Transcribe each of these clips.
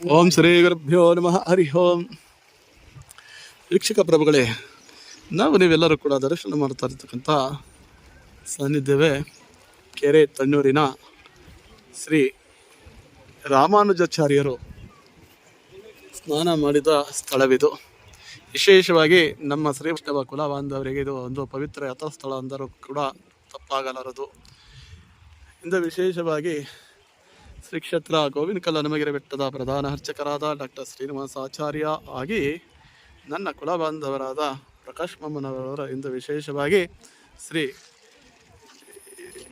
ಓಂ ಶ್ರೀ ಗುರುಭ್ಯೋ ನಮಃ ಹರಿ ಓಂ. ವೀಕ್ಷಕ ಪ್ರಭುಗಳೇ, ನೀವೆಲ್ಲರೂ ಕೂಡ ದರ್ಶನ ಮಾಡ್ತಾ ಇರ್ತಕ್ಕಂಥ ಸಾನ್ನಿಧ್ಯವೇ ಕೆರೆ ತಣ್ಣೂರಿನ ಶ್ರೀ ರಾಮಾನುಜಾಚಾರ್ಯರು ಸ್ನಾನ ಮಾಡಿದ ಸ್ಥಳವಿದು. ವಿಶೇಷವಾಗಿ ನಮ್ಮ ಶ್ರೀ ವೈಷ್ಣವ ಕುಲ ಬಾಂಧವರಿಗೆ ಇದು ಒಂದು ಪವಿತ್ರ ಯಥಾಸ್ಥಳ ಅಂದರೂ ಕೂಡ ತಪ್ಪಾಗಲಾರದು. ಇಂದು ವಿಶೇಷವಾಗಿ ಶ್ರೀ ಕ್ಷೇತ್ರ ಗೋವಿನಕಲ್ಲ ನಮಗೆರೆ ಬೆಟ್ಟದ ಪ್ರಧಾನ ಅರ್ಚಕರಾದ ಡಾಕ್ಟರ್ ಶ್ರೀನಿವಾಸ ಆಚಾರ್ಯ ಆಗಿ ನನ್ನ ಕುಲ ಬಾಂಧವರಾದ ಪ್ರಕಾಶ್ ಮಮ್ಮನವರ ಇಂದು ವಿಶೇಷವಾಗಿ ಶ್ರೀ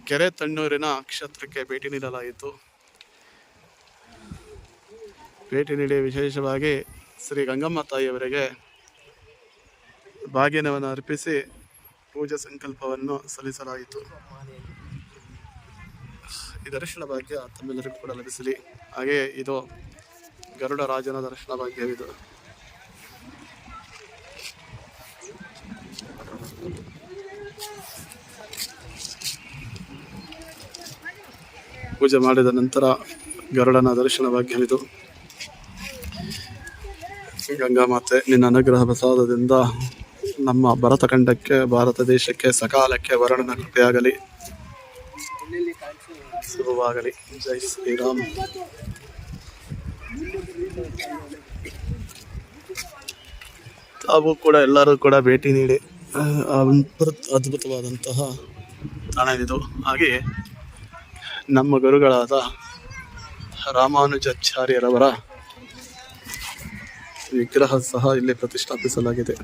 ಕೆರೆ ತಣ್ಣೂರಿನ ಕ್ಷೇತ್ರಕ್ಕೆ ಭೇಟಿ ನೀಡಲಾಯಿತು. ಭೇಟಿ ನೀಡಿ ವಿಶೇಷವಾಗಿ ಶ್ರೀ ಗಂಗಮ್ಮ ತಾಯಿಯವರಿಗೆ ಭಾಗ್ಯನವನ್ನು ಅರ್ಪಿಸಿ ಪೂಜಾ ಸಂಕಲ್ಪವನ್ನು ಸಲ್ಲಿಸಲಾಯಿತು. ಈ ದರ್ಶನ ಭಾಗ್ಯ ತಮ್ಮೆಲ್ಲರಿಗೂ ಕೂಡ ಲಭಿಸಲಿ. ಹಾಗೆಯೇ ಇದು ಗರುಡ ರಾಜನ ದರ್ಶನ ಭಾಗ್ಯವಿದು. ಪೂಜೆ ಮಾಡಿದ ನಂತರ ಗರುಡನ ದರ್ಶನ ಭಾಗ್ಯವಿದು. ಗಂಗಾ ಮಾತೆ, ನಿನ್ನ ಅನುಗ್ರಹ ಪ್ರಸಾದದಿಂದ ನಮ್ಮ ಭರತಖಂಡಕ್ಕೆ, ಭಾರತ ದೇಶಕ್ಕೆ ಸಕಾಲಕ್ಕೆ ವರುಣನ ಕೃಪೆಯಾಗಲಿ, ಶುಭವಾಗಲಿ. ಜೈ ಶ್ರೀರಾಮ್. ತಾವು ಕೂಡ ಎಲ್ಲರೂ ಕೂಡ ಭೇಟಿ ನೀಡಿ ಅದ್ಭುತವಾದಂತಹ ತಾಣವಿದು. ಹಾಗೆಯೇ ನಮ್ಮ ಗುರುಗಳಾದ ರಾಮಾನುಜಾಚಾರ್ಯರವರ ವಿಗ್ರಹ ಸಹ ಇಲ್ಲಿ ಪ್ರತಿಷ್ಠಾಪಿಸಲಾಗಿದೆ.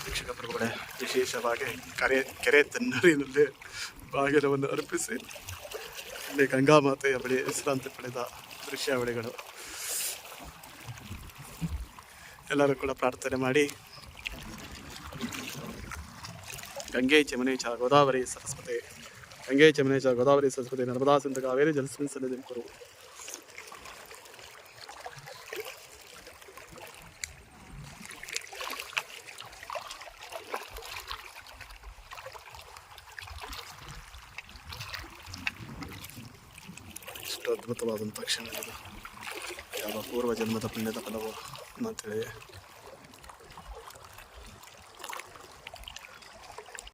ಶಿಕ್ಷಕ ಪ್ರಭುಗಳೇ, ವಿಶೇಷವಾಗಿ ಕೆರೆ ತಣ್ಣೂರಿನಲ್ಲಿ ಬಾಗಿಲವನ್ನು ಅರ್ಪಿಸಿ ಇಲ್ಲಿ ಗಂಗಾ ಮಾತೆಯ ಬಳಿ ವಿಶ್ರಾಂತಿ ಪಡೆದ ದೃಶ್ಯಾವಳಿಗಳು. ಎಲ್ಲರೂ ಕೂಡ ಪ್ರಾರ್ಥನೆ ಮಾಡಿ ಗಂಗೆ ಚಮನೆ ಚ ಗೋದಾವರಿ ಸರಸ್ವತಿ, ಗಂಗೆ ಚಮನೆ ಚ ಗೋದಾವರಿ ಸರಸ್ವತಿ, ನರ್ಮದಾ ಸಿಂಧು ಕಾವೇರಿ ಜಲಸ್ಮಿನ್ ಸನ್ನಿಧಿಂ ಕುರು. ಇಷ್ಟು ಅದ್ಭುತವಾದಂಥ ಕ್ಷಣ ಇದು. ಯಾವ ಪೂರ್ವ ಜನ್ಮದ ಪುಣ್ಯದ ಫಲವೋ ಅಂತೇಳಿ